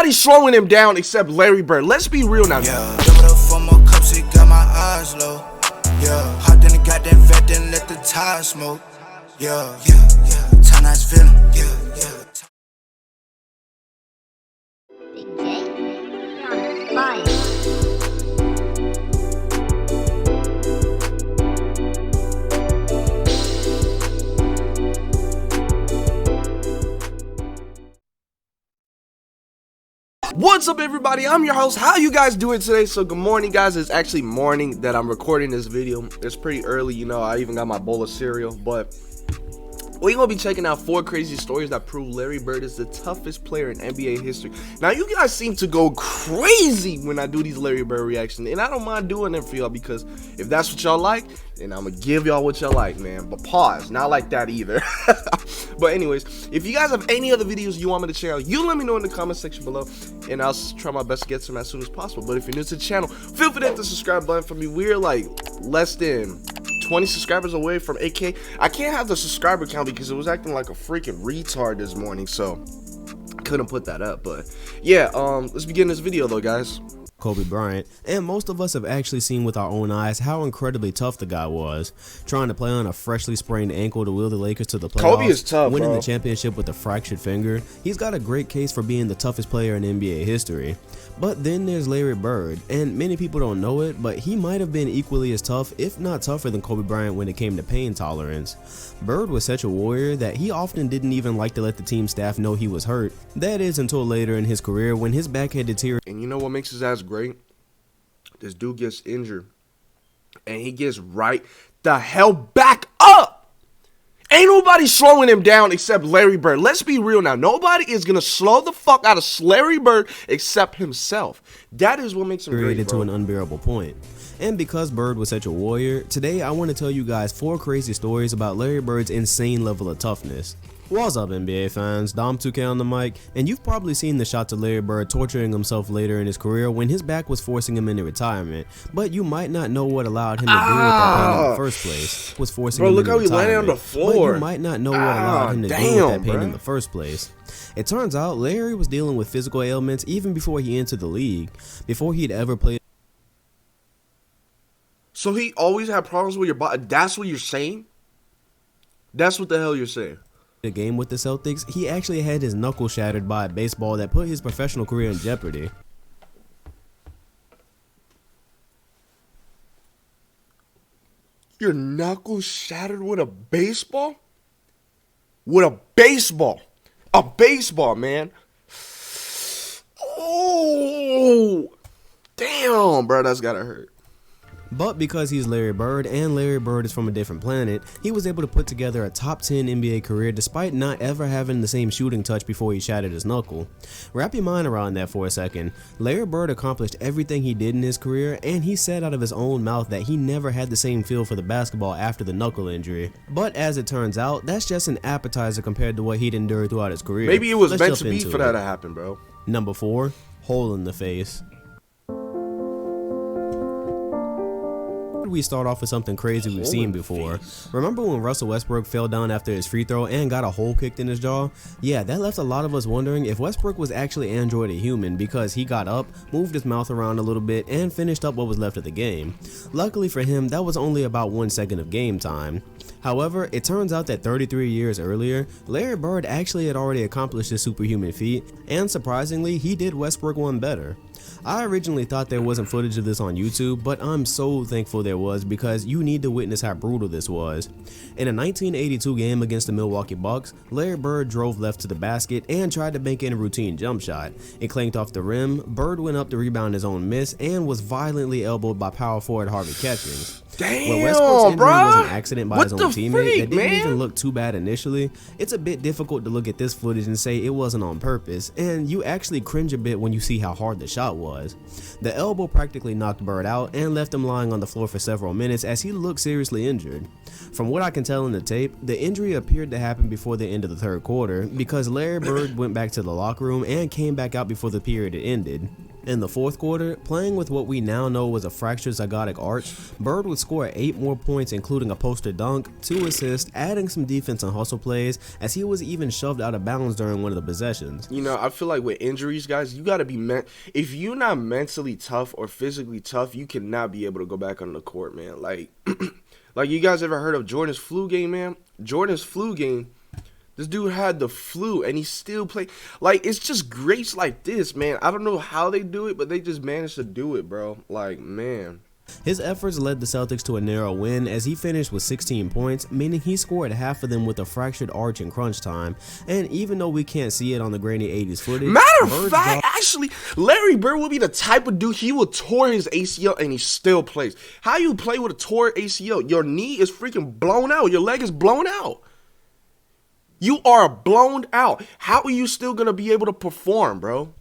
nobody's slowing him down except Larry Bird. Let's be real now. Yeah, double up for more cups, it got my eyes low. Yeah, hopped in the goddamn vet, then let the tire smoke. Yeah, time nice feeling. Yeah. Big J, you're on the fly. What's up, everybody? I'm your host. How you guys doing today? So good morning, guys. It's actually morning that I'm recording this video. It's pretty early, you know. I even got my bowl of cereal, but we're gonna be checking out 4 crazy stories that prove Larry Bird is the toughest player in NBA history. Now, you guys seem to go crazy when I do these Larry Bird reactions, and I don't mind doing them for y'all, because if that's what y'all like, then I'm gonna give y'all what y'all like, man. But pause, not like that either. But anyways, if you guys have any other videos you want me to check out, you let me know in the comment section below, and I'll try my best to get some as soon as possible. But if you're new to the channel, feel free to hit the subscribe button for me. We're like less than 20 subscribers away from 8K. I can't have the subscriber count because it was acting like a freaking retard this morning, so I couldn't put that up. But yeah, let's begin this video though, guys. Kobe Bryant, and most of us have actually seen with our own eyes how incredibly tough the guy was, trying to play on a freshly sprained ankle to wheel the Lakers to the playoffs. Kobe is tough, winning bro. the championship with a fractured finger. He's got a great case for being the toughest player in NBA history. But then there's Larry Bird, and many people don't know it, but he might have been equally as tough, if not tougher, than Kobe Bryant when it came to pain tolerance. Bird was such a warrior that he often didn't even like to let the team staff know he was hurt. That is until later in his career when his back had deteriorated. And you know what makes his ass great? This dude gets injured, and he gets right the hell back up. Ain't nobody slowing him down except Larry Bird. Let's be real now. Nobody is going to slow the fuck out of Larry Bird except himself. That is what makes him great, to an unbearable point. And because Bird was such a warrior, today I want to tell you guys 4 crazy stories about Larry Bird's insane level of toughness. What's up, NBA fans? Dom2K on the mic, and you've probably seen the shots of Larry Bird torturing himself later in his career when his back was forcing him into retirement, but you might not know what allowed him to deal with that pain in the first place. Was forcing him look into how he landed on the floor. But you might not know what allowed him to deal with that pain in the first place. It turns out Larry was dealing with physical ailments even before he entered the league, before he'd ever played. So he always had problems with your body? That's what you're saying? That's what the hell you're saying? A game with the Celtics, he actually had his knuckle shattered by a baseball that put his professional career in jeopardy. Your knuckle shattered with a baseball? With a baseball. A baseball, man. Oh, damn, bro, that's gotta hurt. But because he's Larry Bird, and Larry Bird is from a different planet, he was able to put together a top 10 NBA career despite not ever having the same shooting touch before he shattered his knuckle. Wrap your mind around that for a second. Larry Bird accomplished everything he did in his career, and he said out of his own mouth that he never had the same feel for the basketball after the knuckle injury. But as it turns out, that's just an appetizer compared to what he'd endured throughout his career. Maybe it was meant to be for that to happen, bro. Number 4, hole in the face. We start off with something crazy we've seen before. Remember when Russell Westbrook fell down after his free throw and got a hole kicked in his jaw? Yeah, that left a lot of us wondering if Westbrook was actually Android a human, because he got up, moved his mouth around a little bit, and finished up what was left of the game. Luckily for him, that was only about 1 second of game time. However, it turns out that 33 years earlier, Larry Bird actually had already accomplished this superhuman feat, and surprisingly, he did Westbrook one better. I originally thought there wasn't footage of this on YouTube, but I'm so thankful there was, because you need to witness how brutal this was. In a 1982 game against the Milwaukee Bucks, Larry Bird drove left to the basket and tried to bank in a routine jump shot. It clanked off the rim, Bird went up to rebound his own miss, and was violently elbowed by power forward Harvey Catchings. Damn, when Westbrook's injury bro. was an accident by his own teammate that didn't even look too bad initially, it's a bit difficult to look at this footage and say it wasn't on purpose, and you actually cringe a bit when you see how hard the shot was. The elbow practically knocked Bird out and left him lying on the floor for several minutes as he looked seriously injured. From what I can tell in the tape, the injury appeared to happen before the end of the third quarter, because Larry Bird went back to the locker room and came back out before the period had ended. In the fourth quarter, playing with what we now know was a fractured zygotic arch, Bird would score 8 more points, including a poster dunk, 2 assists, adding some defense and hustle plays, as he was even shoved out of bounds during one of the possessions. You know, I feel like with injuries, guys, you gotta be if you're not mentally tough or physically tough, you cannot be able to go back on the court, man. Like, like you guys ever heard of Jordan's flu game, man? Jordan's flu game. This dude had the flu, and he still played. Like, it's just greats like this, man. I don't know how they do it, but they just managed to do it, bro. Like, man. His efforts led the Celtics to a narrow win as he finished with 16 points, meaning he scored half of them with a fractured arch in crunch time. And even though we can't see it on the grainy 80s footage, matter of fact, actually, Larry Bird would be the type of dude, he would tore his ACL and he still plays. How you play with a tore ACL? Your knee is freaking blown out. Your leg is blown out. You are blown out. How are you still going to be able to perform, bro?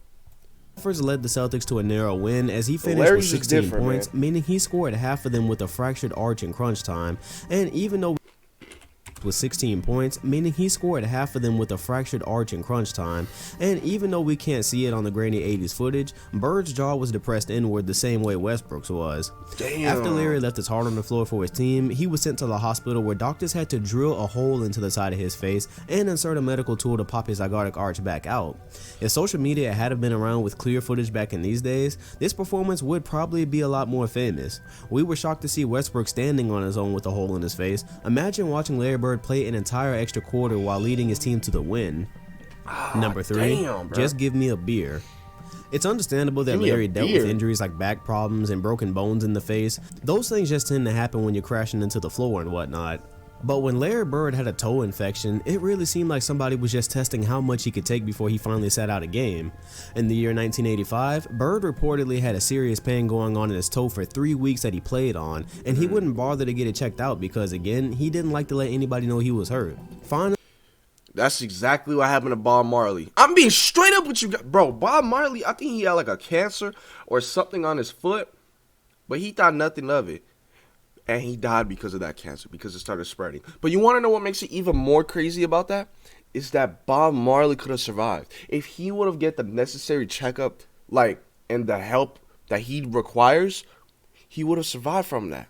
Efforts led the Celtics to a narrow win as he finished with 16 points, meaning he scored half of them with a fractured arch in crunch time. And even though with 16 points, meaning he scored half of them with a fractured arch in crunch time. And even though we can't see it on the grainy 80s footage, Bird's jaw was depressed inward the same way Westbrook's was. Damn. After Larry left his heart on the floor for his team, he was sent to the hospital where doctors had to drill a hole into the side of his face and insert a medical tool to pop his zygotic arch back out. If social media had been around with clear footage back in these days, this performance would probably be a lot more famous. We were shocked to see Westbrook standing on his own with a hole in his face. Imagine watching Larry Bird play an entire extra quarter while leading his team to the win. Number 3, just give me a beer. It's understandable that Larry dealt with injuries like back problems and broken bones in the face. Those things just tend to happen when you're crashing into the floor and whatnot. But when Larry Bird had a toe infection, it really seemed like somebody was just testing how much he could take before he finally sat out a game. In the year 1985, Bird reportedly had a serious pain going on in his toe for 3 weeks that he played on, and he wouldn't bother to get it checked out because, again, he didn't like to let anybody know he was hurt. Finally, that's exactly what happened to Bob Marley. I'm being straight up with you guys. Bro, Bob Marley, I think he had like a cancer or something on his foot, but he thought nothing of it. And he died because of that cancer, because it started spreading. But you want to know what makes it even more crazy about that? Is that Bob Marley could have survived. If he would have get the necessary checkup, like, and the help that he requires, he would have survived from that.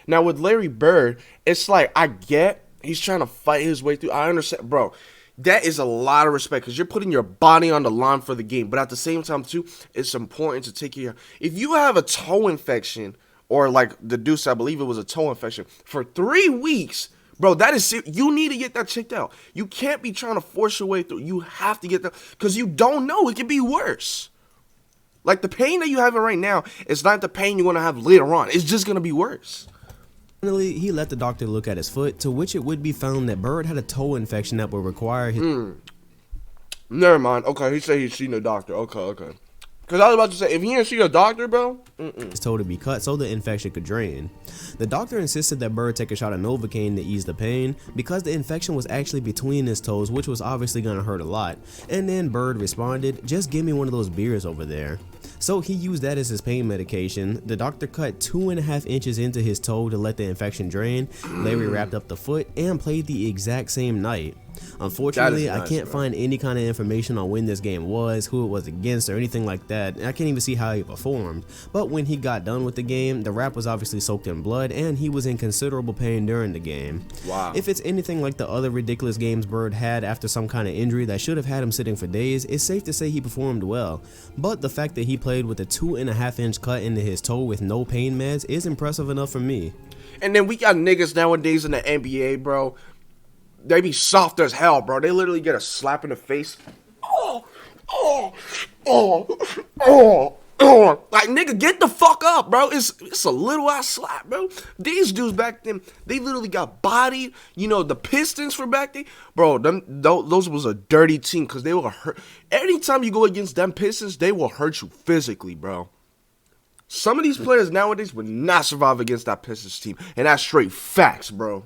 Now, with Larry Bird, it's like, I get he's trying to fight his way through. I understand, bro. That is a lot of respect because you're putting your body on the line for the game. But at the same time, too, it's important to take care. If you have a toe infection, or like the Deuce, I believe it was a toe infection, for 3 weeks, bro, that is serious. You need to get that checked out. You can't be trying to force your way through. You have to get that because you don't know. It could be worse. Like the pain that you're having right now is not the pain you're going to have later on. It's just going to be worse. Finally, he let the doctor look at his foot, to which it would be found that Bird had a toe infection that would require his... Never mind. Okay, he said he's seen a doctor. Okay. Because I was about to say, if he didn't see a doctor, bro, his toe to be cut so the infection could drain. The doctor insisted that Bird take a shot of Novocaine to ease the pain because the infection was actually between his toes, which was obviously going to hurt a lot. And then Bird responded, just give me one of those beers over there. So he used that as his pain medication. The doctor cut 2.5 inches into his toe to let the infection drain. Larry wrapped up the foot and played the exact same night. Unfortunately, I can't find any kind of information on when this game was, who it was against, or anything like that. I can't even see how he performed. But when he got done with the game, the wrap was obviously soaked in blood, and he was in considerable pain during the game. Wow. If it's anything like the other ridiculous games Bird had after some kind of injury that should have had him sitting for days, it's safe to say he performed well. But the fact that he played with a 2.5 inch cut into his toe with no pain meds is impressive enough for me. And then we got niggas nowadays in the NBA, bro. They be soft as hell, bro. They literally get a slap in the face. Like, nigga, get the fuck up, bro. It's a little ass slap, bro. These dudes back then, they literally got bodied. You know, the Pistons for back then, bro, those was a dirty team because they will hurt. Anytime you go against them Pistons, they will hurt you physically, bro. Some of these players nowadays would not survive against that Pistons team. And that's straight facts, bro.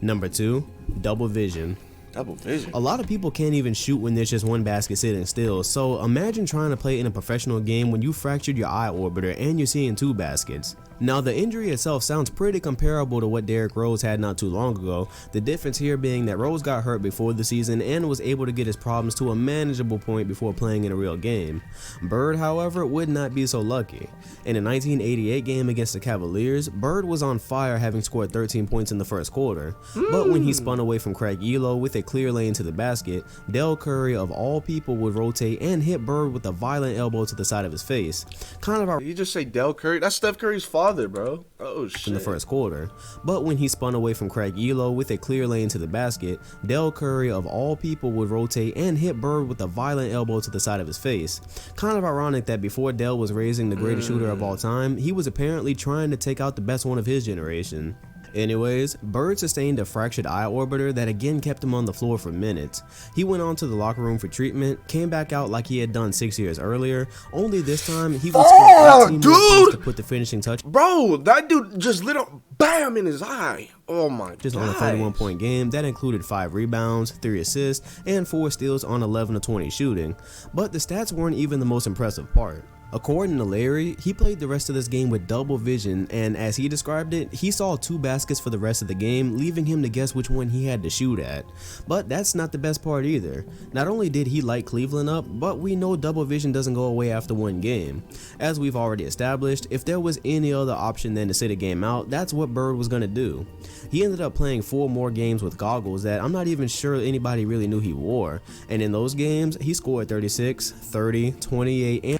Number 2, double vision. Double vision. A lot of people can't even shoot when there's just one basket sitting still, so imagine trying to play in a professional game when you fractured your eye orbiter and you're seeing 2 baskets. Now, the injury itself sounds pretty comparable to what Derrick Rose had not too long ago, the difference here being that Rose got hurt before the season and was able to get his problems to a manageable point before playing in a real game. Bird, however, would not be so lucky. In a 1988 game against the Cavaliers, Bird was on fire, having scored 13 points in the first quarter, but when he spun away from Craig Elo with a clear lane to the basket, Del Curry of all people would rotate and hit Bird with a violent elbow to the side of his face. Kind of You just say Del Curry? That's Steph Curry's father, bro. Oh shit. in the first quarter, but when he spun away from Craig Elo with a clear lane to the basket, Del Curry of all people would rotate and hit Bird with a violent elbow to the side of his face. Kind of ironic that before Del was raising the greatest shooter of all time, he was apparently trying to take out the best one of his generation. Anyways, Bird sustained a fractured eye orbiter that again kept him on the floor for minutes. He went on to the locker room for treatment, came back out like he had done 6 years earlier, only this time he would score 18 more points to put the finishing touch. Bro, that dude just lit up bam in his eye. Oh my god. Just on a 31-point game that included 5 rebounds, 3 assists, and 4 steals on 11 of 20 shooting. But the stats weren't even the most impressive part. According to Larry, he played the rest of this game with double vision, and as he described it, he saw 2 baskets for the rest of the game, leaving him to guess which one he had to shoot at. But that's not the best part either. Not only did he light Cleveland up, but we know double vision doesn't go away after one game. As we've already established, if there was any other option than to sit a game out, that's what Bird was going to do. He ended up playing 4 more games with goggles that I'm not even sure anybody really knew he wore, and in those games, he scored 36, 30, 28, and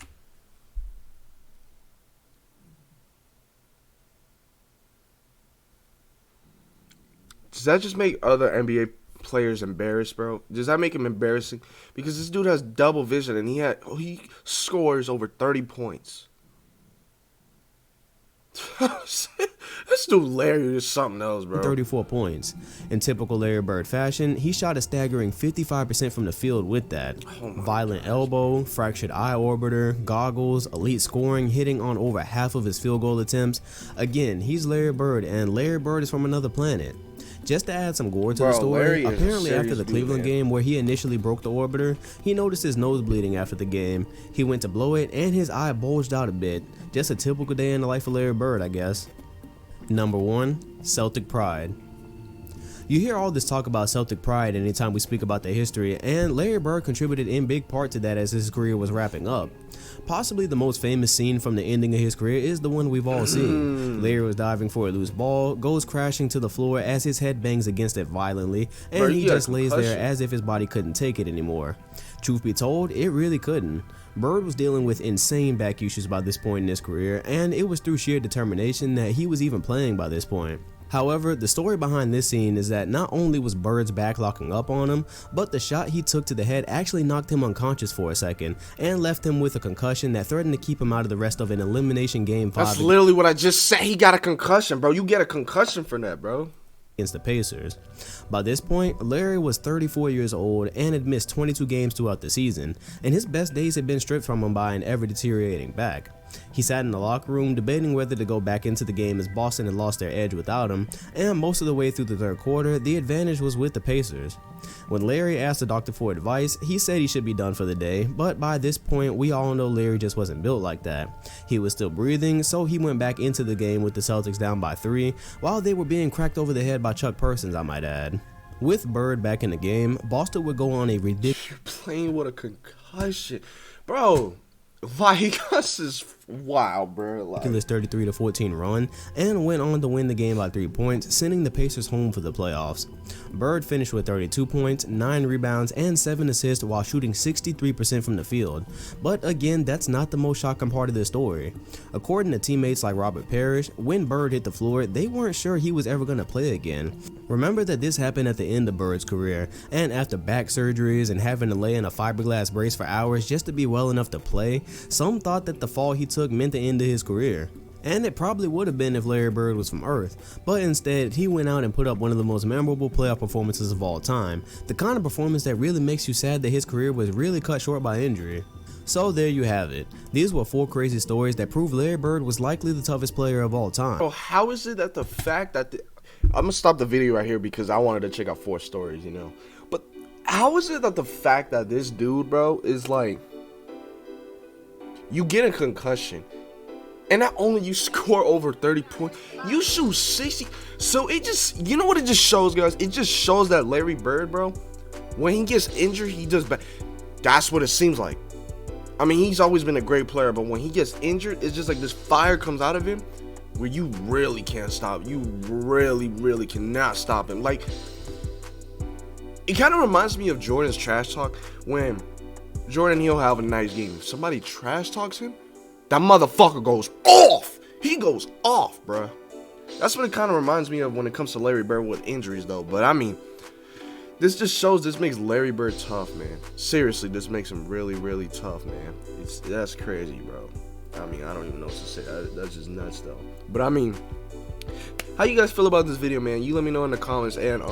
Does that just make other NBA players embarrassed, bro? Does that make him embarrassing? Because this dude has double vision and he scores over 30 points. This dude Larry is something else, bro. 34 points. In typical Larry Bird fashion, he shot a staggering 55% from the field with that. Violent elbow, fractured eye orbiter, goggles, elite scoring, hitting on over half of his field goal attempts. Again, he's Larry Bird, and Larry Bird is from another planet. Just to add some gore to the story, apparently after the Cleveland game where he initially broke the orbiter, he noticed his nose bleeding after the game. He went to blow it and his eye bulged out a bit. Just a typical day in the life of Larry Bird, I guess. Number 1, Celtic pride. You hear all this talk about Celtic pride anytime we speak about the history, and Larry Bird contributed in big part to that as his career was wrapping up. Possibly the most famous scene from the ending of his career is the one we've all seen. Larry was diving for a loose ball, goes crashing to the floor as his head bangs against it violently, and he just lays there as if his body couldn't take it anymore. Truth be told, it really couldn't. Bird was dealing with insane back issues by this point in his career, and it was through sheer determination that he was even playing by this point. However, the story behind this scene is that not only was Bird's back locking up on him, but the shot he took to the head actually knocked him unconscious for a second and left him with a concussion that threatened to keep him out of the rest of an elimination game 5. That's literally what I just said. He got a concussion, bro. You get a concussion for that, bro. Against the Pacers. By this point, Larry was 34 years old and had missed 22 games throughout the season, and his best days had been stripped from him by an ever-deteriorating back. He sat in the locker room debating whether to go back into the game as Boston had lost their edge without him, and most of the way through the third quarter, the advantage was with the Pacers. When Larry asked the doctor for advice, he said he should be done for the day, but by this point, we all know Larry just wasn't built like that. He was still breathing, so he went back into the game with the Celtics down by 3, while they were being cracked over the head by Chuck Persons, I might add. With Bird back in the game, Boston would go on a ridiculous... You're playing with a concussion. Bro, like, this is wild, bro. Like, 33-14 run and went on to win the game by 3 points, sending the Pacers home for the playoffs. Bird finished with 32 points, 9 rebounds, and 7 assists while shooting 63% from the field. But again, that's not the most shocking part of the story. According to teammates like Robert Parrish, when Bird hit the floor, they weren't sure he was ever going to play again. Remember that this happened at the end of Bird's career, and after back surgeries and having to lay in a fiberglass brace for hours just to be well enough to play, some thought that the fall he took meant the end of his career. And it probably would have been if Larry Bird was from Earth, but instead he went out and put up one of the most memorable playoff performances of all time, the kind of performance that really makes you sad that his career was really cut short by injury. So there you have it. These were 4 crazy stories that prove Larry Bird was likely the toughest player of all time. bro, how is it that the fact that I'm gonna stop the video right here because I wanted to check out 4 stories, you know. But how is it that the fact that this dude, bro, is like, you get a concussion, And not only you score over 30 points, you shoot 60. So it just, you know what it just shows, guys? It just shows that Larry Bird, bro, when he gets injured, he does bad. That's what it seems like. I mean, he's always been a great player, but when he gets injured, it's just like this fire comes out of him where you really can't stop. You really, really cannot stop him. Like, it kind of reminds me of Jordan's trash talk when Jordan, he'll have a nice game. If somebody trash talks him, that motherfucker goes off. He goes off, bruh. That's what it kind of reminds me of when it comes to Larry Bird with injuries, though. But, I mean, this just shows this makes Larry Bird tough, man. Seriously, this makes him really, really tough, man. That's crazy, bro. I mean, I don't even know what to say. That's just nuts, though. But, I mean, how you guys feel about this video, man? You let me know in the comments. And,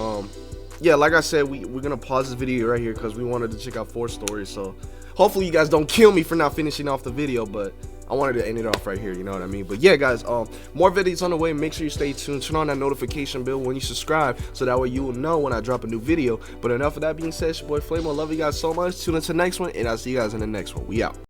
yeah, like I said, we're going to pause this video right here because we wanted to check out 4 stories. So, hopefully you guys don't kill me for not finishing off the video, but I wanted to end it off right here, you know what I mean? But yeah, guys, more videos on the way. Make sure you stay tuned. Turn on that notification bell when you subscribe, so that way you will know when I drop a new video. But enough of that being said, it's your boy Flamo. I love you guys so much. Tune into the next one, and I'll see you guys in the next one. We out.